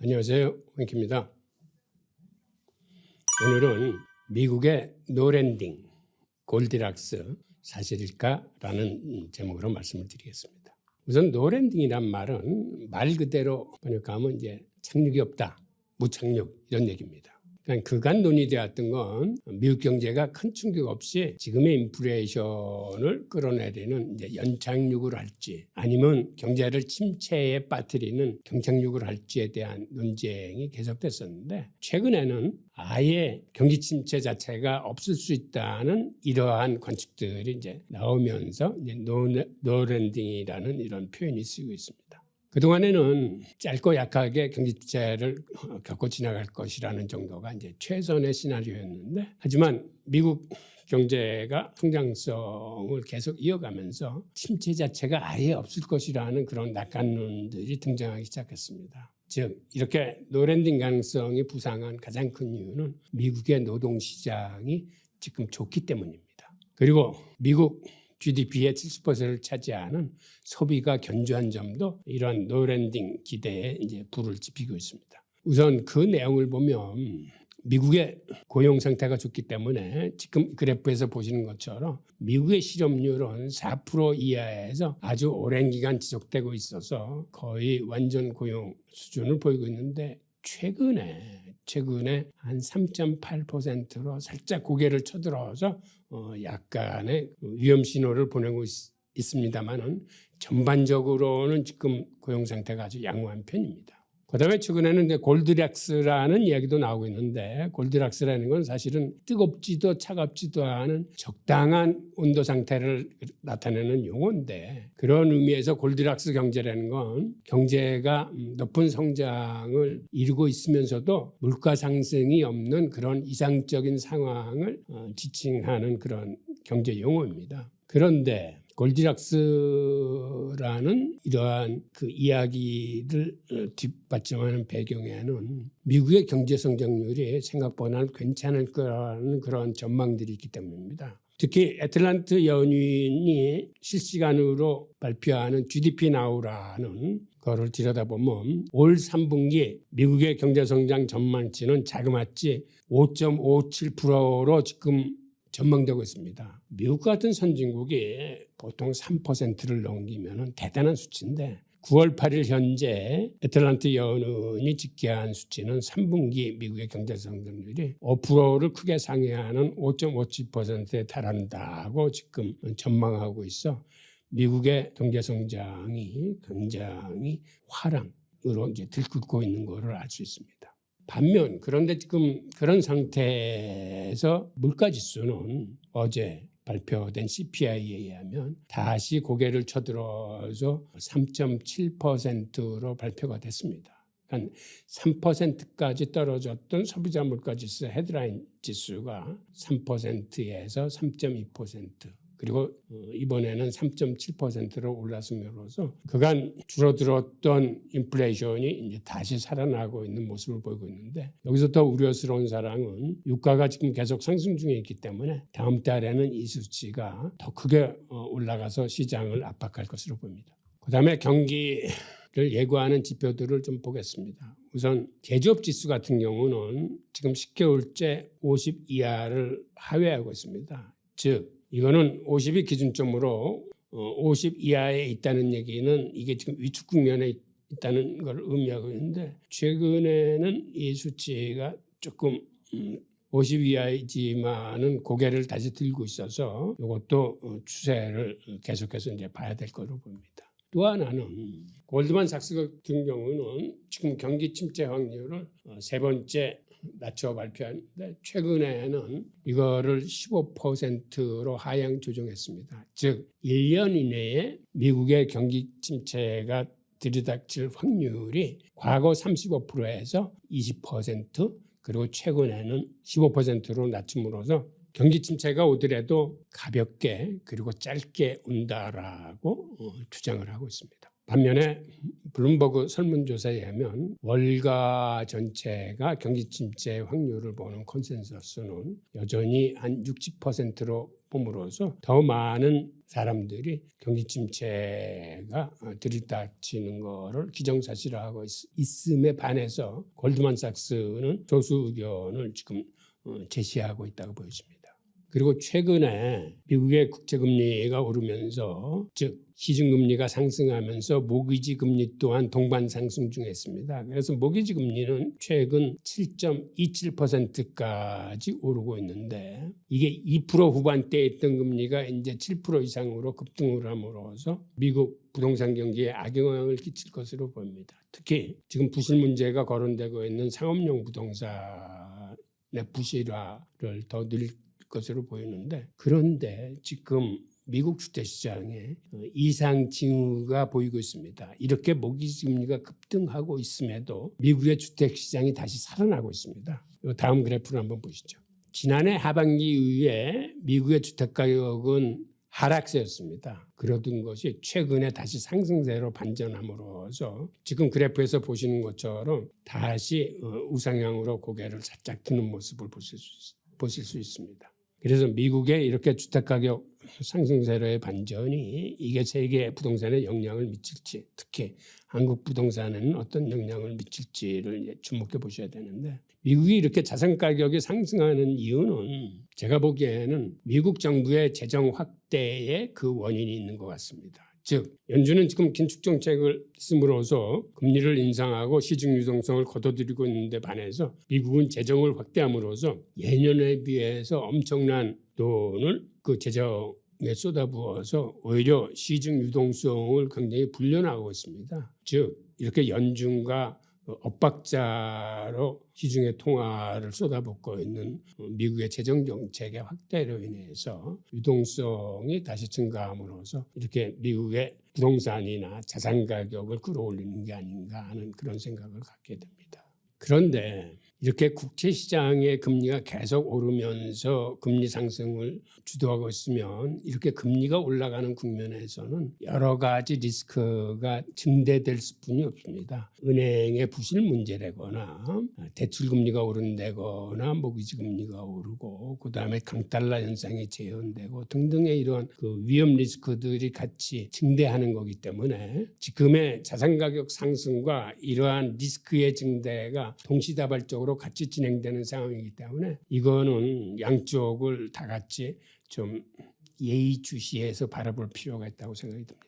안녕하세요. 홍익입니다. 오늘은 미국의 노랜딩, 골디락스 사실일까라는 제목으로 말씀을 드리겠습니다. 우선 노랜딩이란 말은 말 그대로 번역하면 이제 착륙이 없다, 무착륙 이런 얘기입니다. 그러니까 그간 논의되었던 건 미국 경제가 큰 충격 없이 지금의 인플레이션을 끌어내리는 이제 연착륙을 할지 아니면 경제를 침체에 빠뜨리는 경착륙을 할지에 대한 논쟁이 계속됐었는데 최근에는 아예 경기 침체 자체가 없을 수 있다는 이러한 관측들이 이제 나오면서 이제 노랜딩이라는 이런 표현이 쓰이고 있습니다. 그동안에는 짧고 약하게 경기 침체를 겪고 지나갈 것이라는 정도가 이제 최선의 시나리오였는데, 하지만 미국 경제가 성장성을 계속 이어가면서 침체 자체가 아예 없을 것이라는 그런 낙관론들이 등장하기 시작했습니다. 즉 이렇게 노랜딩 가능성이 부상한 가장 큰 이유는 미국의 노동시장이 지금 좋기 때문입니다. 그리고 미국 GDP의 70%를 차지하는 소비가 견조한 점도 이런 노랜딩 기대에 이제 불을 지피고 있습니다. 우선 그 내용을 보면 미국의 고용 상태가 좋기 때문에 지금 그래프에서 보시는 것처럼 미국의 실업률은 4% 이하에서 아주 오랜 기간 지속되고 있어서 거의 완전 고용 수준을 보이고 있는데 최근에 한 3.8%로 살짝 고개를 쳐들어서 약간의 위험 신호를 보내고 있습니다만은 전반적으로는 지금 고용 상태가 아주 양호한 편입니다. 그다음에 최근에는 이제 골디락스라는 이야기도 나오고 있는데, 골디락스라는 건 사실은 뜨겁지도 차갑지도 않은 적당한 온도 상태를 나타내는 용어인데, 그런 의미에서 골디락스 경제라는 건 경제가 높은 성장을 이루고 있으면서도 물가 상승이 없는 그런 이상적인 상황을 지칭하는 그런 경제 용어입니다. 그런데 골디락스라는 이러한 그 이야기를 뒷받침하는 배경에는 미국의 경제 성장률이 생각보다는 괜찮을 거라는 그런 전망들이 있기 때문입니다. 특히 애틀랜타 연유인이 실시간으로 발표하는 GDP Now라는 거를 들여다보면 올 3분기 미국의 경제 성장 전망치는 자그마치 5.57%로 지금 전망되고 있습니다. 미국 같은 선진국이 보통 3%를 넘기면 대단한 수치인데 9월 8일 현재 애틀랜타 연은이 집계한 수치는 3분기 미국의 경제 성장률이 5%를 크게 상회하는 5.57%에 달한다고 지금 전망하고 있어 미국의 경제 성장이 굉장히 화랑으로 이제 들끓고 있는 것을 알 수 있습니다. 반면 그런데 지금 그런 상태에서 물가지수는 어제 발표된 CPI에 의하면 다시 고개를 쳐들어서 3.7%로 발표가 됐습니다. 그러니까 3%까지 떨어졌던 소비자 물가지수 헤드라인 지수가 3%에서 3.2%, 그리고 이번에는 3.7%로 올랐음으로써 그간 줄어들었던 인플레이션이 이제 다시 살아나고 있는 모습을 보이고 있는데, 여기서 더 우려스러운 사항은 유가가 지금 계속 상승 중에 있기 때문에 다음 달에는 이 수치가 더 크게 올라가서 시장을 압박할 것으로 보입니다. 그다음에 경기를 예고하는 지표들을 좀 보겠습니다. 우선 제조업 지수 같은 경우는 지금 10개월째 50 이하를 하회하고 있습니다. 즉 이거는 50이 기준점으로 50 이하에 있다는 얘기는 이게 지금 위축 국면에 있다는 걸 의미하고 있는데, 최근에는 이 수치가 조금 50 이하이지만은 고개를 다시 들고 있어서 이것도 추세를 계속해서 이제 봐야 될 거로 봅니다. 또 하나는 골드만삭스 같은 경우는 지금 경기 침체 확률을 세 번째 낮춰 발표하는데 최근에는 이거를 15%로 하향 조정했습니다. 즉 1년 이내에 미국의 경기 침체가 들이닥칠 확률이 과거 35%에서 20%, 그리고 최근에는 15%로 낮춤으로써 경기 침체가 오더라도 가볍게 그리고 짧게 온다라고 주장을 하고 있습니다. 반면에 블룸버그 설문조사에 의하면 월가 전체가 경기 침체 확률을 보는 컨센서스는 여전히 한 60%로 봄으로써 더 많은 사람들이 경기 침체가 들이닥치는 것을 기정사실화하고 있음에 반해서 골드만삭스는 소수 의견을 지금 제시하고 있다고 보여집니다. 그리고 최근에 미국의 국채금리가 오르면서 즉 시중금리가 상승하면서 모기지 금리 또한 동반 상승 중에 있습니다. 그래서 모기지 금리는 최근 7.27%까지 오르고 있는데 이게 2% 후반대에 있던 금리가 이제 7% 이상으로 급등을 함으로써 미국 부동산 경기에 악영향을 끼칠 것으로 보입니다. 특히 지금 부실 문제가 거론되고 있는 상업용 부동산의 부실화를 더 늘 것으로 보이는데 그런데 지금 미국 주택시장에 이상 징후가 보이고 있습니다. 이렇게 모기지 금리가 급등하고 있음에도 미국의 주택시장이 다시 살아나고 있습니다. 다음 그래프를 한번 보시죠. 지난해 하반기 이후에 미국의 주택가격은 하락세였습니다. 그러던 것이 최근에 다시 상승세로 반전함으로써 지금 그래프에서 보시는 것처럼 다시 우상향으로 고개를 살짝 드는 모습을 보실 수 있습니다. 그래서 미국의 이렇게 주택가격 상승세로의 반전이 이게 세계 부동산에 영향을 미칠지 특히 한국 부동산에는 어떤 영향을 미칠지를 주목해 보셔야 되는데 미국이 이렇게 자산 가격이 상승하는 이유는 제가 보기에는 미국 정부의 재정 확대에 그 원인이 있는 것 같습니다. 즉 연준은 지금 긴축 정책을 쓰므로써 금리를 인상하고 시중 유동성을 걷어들이고 있는데 반해서 미국은 재정을 확대함으로써 예년에 비해서 엄청난 돈을 그 재정에 쏟아부어서 오히려 시중 유동성을 굉장히 불려나가고 있습니다. 즉 이렇게 연준과 엇박자로 시중의 통화를 쏟아붓고 있는 미국의 재정 정책의 확대로 인해서 유동성이 다시 증가함으로써 이렇게 미국의 부동산이나 자산 가격을 끌어올리는 게 아닌가 하는 그런 생각을 갖게 됩니다. 그런데 이렇게 국채 시장의 금리가 계속 오르면서 금리 상승을 주도하고 있으면 이렇게 금리가 올라가는 국면에서는 여러 가지 리스크가 증대될 수뿐이 없습니다. 은행의 부실 문제라거나 대출 금리가 오른다거나 모기지 금리가 오르고 그다음에 강달러 현상이 재현되고 등등의 이런 그 위험 리스크들이 같이 증대하는 거기 때문에 지금의 자산 가격 상승과 이러한 리스크의 증대가 동시다발적으로 같이 진행되는 상황이기 때문에 이거는 양쪽을 다 같이 좀 예의주시해서 바라볼 필요가 있다고 생각이 듭니다.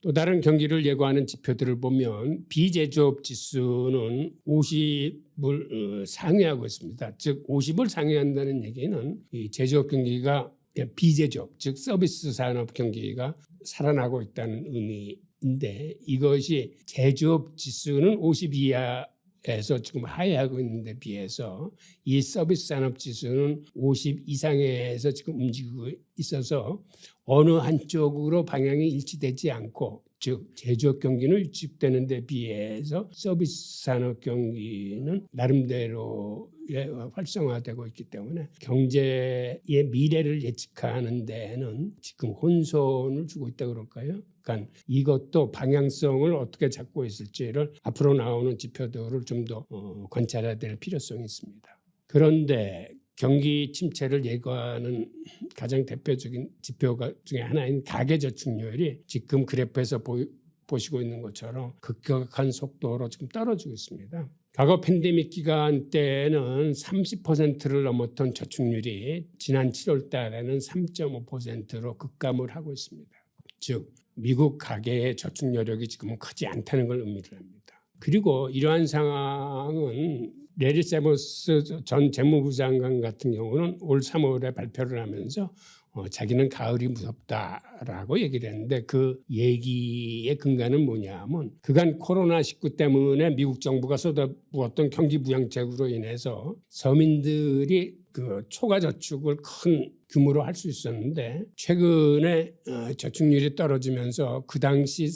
또 다른 경기를 예고하는 지표들을 보면 비제조업 지수는 50을 상회하고 있습니다. 즉 50을 상회한다는 얘기는 이 제조업 경기가 비제조업 즉 서비스 산업 경기가 살아나고 있다는 의미인데 이것이 제조업 지수는 50 이하에서 지금 하회하고 있는데 비해서 이 서비스 산업 지수는 50 이상에서 지금 움직이고 있어서 어느 한쪽으로 방향이 일치되지 않고 즉 제조업 경기는 위축되는 데 비해서 서비스 산업 경기는 나름대로의 활성화되고 있기 때문에 경제의 미래를 예측하는 데는 지금 혼선을 주고 있다고 그럴까요? 그러니까 이것도 방향성을 어떻게 잡고 있을지를 앞으로 나오는 지표들을 좀 더 관찰해야 될 필요성이 있습니다. 그런데 경기 침체를 예고하는 가장 대표적인 지표 중에 하나인 가계저축률이 지금 그래프에서 보시고 있는 것처럼 급격한 속도로 지금 떨어지고 있습니다. 과거 팬데믹 기간 때는 30%를 넘었던 저축률이 지난 7월 달에는 3.5%로 급감을 하고 있습니다. 즉 미국 가계의 저축 여력이 지금은 크지 않다는 걸 의미를 합니다. 그리고 이러한 상황은 레리 세머스 전 재무부 장관 같은 경우는 올 3월에 발표를 하면서 자기는 가을이 무섭다라고 얘기를 했는데 그 얘기의 근간은 뭐냐면 그간 코로나19 때문에 미국 정부가 쏟아부었던 경기 부양책으로 인해서 서민들이 그 초과 저축을 큰 규모로 할 수 있었는데 최근에 저축률이 떨어지면서 그 당시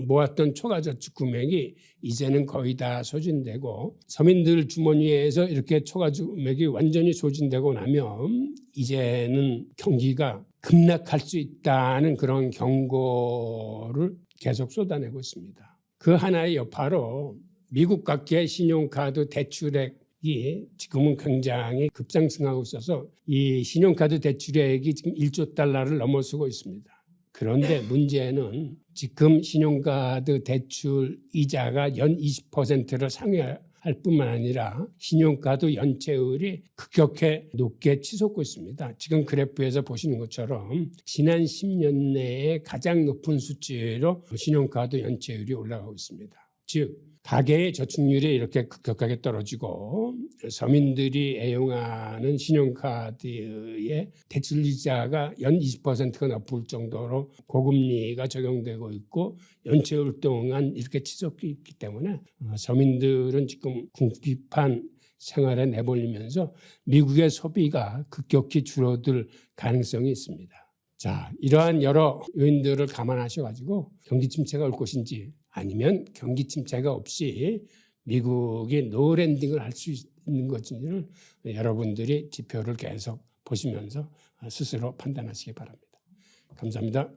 모았던 초과 저축 금액이 이제는 거의 다 소진되고 서민들 주머니에서 이렇게 초과 금액이 완전히 소진되고 나면 이제는 경기가 급락할 수 있다는 그런 경고를 계속 쏟아내고 있습니다. 그 하나의 여파로 미국 각계의 신용카드 대출액이 지금은 굉장히 급상승하고 있어서 이 신용카드 대출액이 지금 1조 달러를 넘어서고 있습니다. 그런데 문제는 지금 신용카드 대출 이자가 연 20%를 상회할 뿐만 아니라 신용카드 연체율이 급격히 높게 치솟고 있습니다. 지금 그래프에서 보시는 것처럼 지난 10년 내에 가장 높은 수치로 신용카드 연체율이 올라가고 있습니다. 즉 가계의 저축률이 이렇게 급격하게 떨어지고 서민들이 애용하는 신용카드의 대출이자가 연 20%가 넘을 정도로 고금리가 적용되고 있고 연체율 동안 이렇게 치솟고 있기 때문에 서민들은 지금 궁핍한 생활에 내몰리면서 미국의 소비가 급격히 줄어들 가능성이 있습니다. 자, 이러한 여러 요인들을 감안하셔가지고 경기 침체가 올 것인지 아니면 경기 침체가 없이 미국이 노랜딩을 할 수 있는 것인지를 여러분들이 지표를 계속 보시면서 스스로 판단하시기 바랍니다. 감사합니다.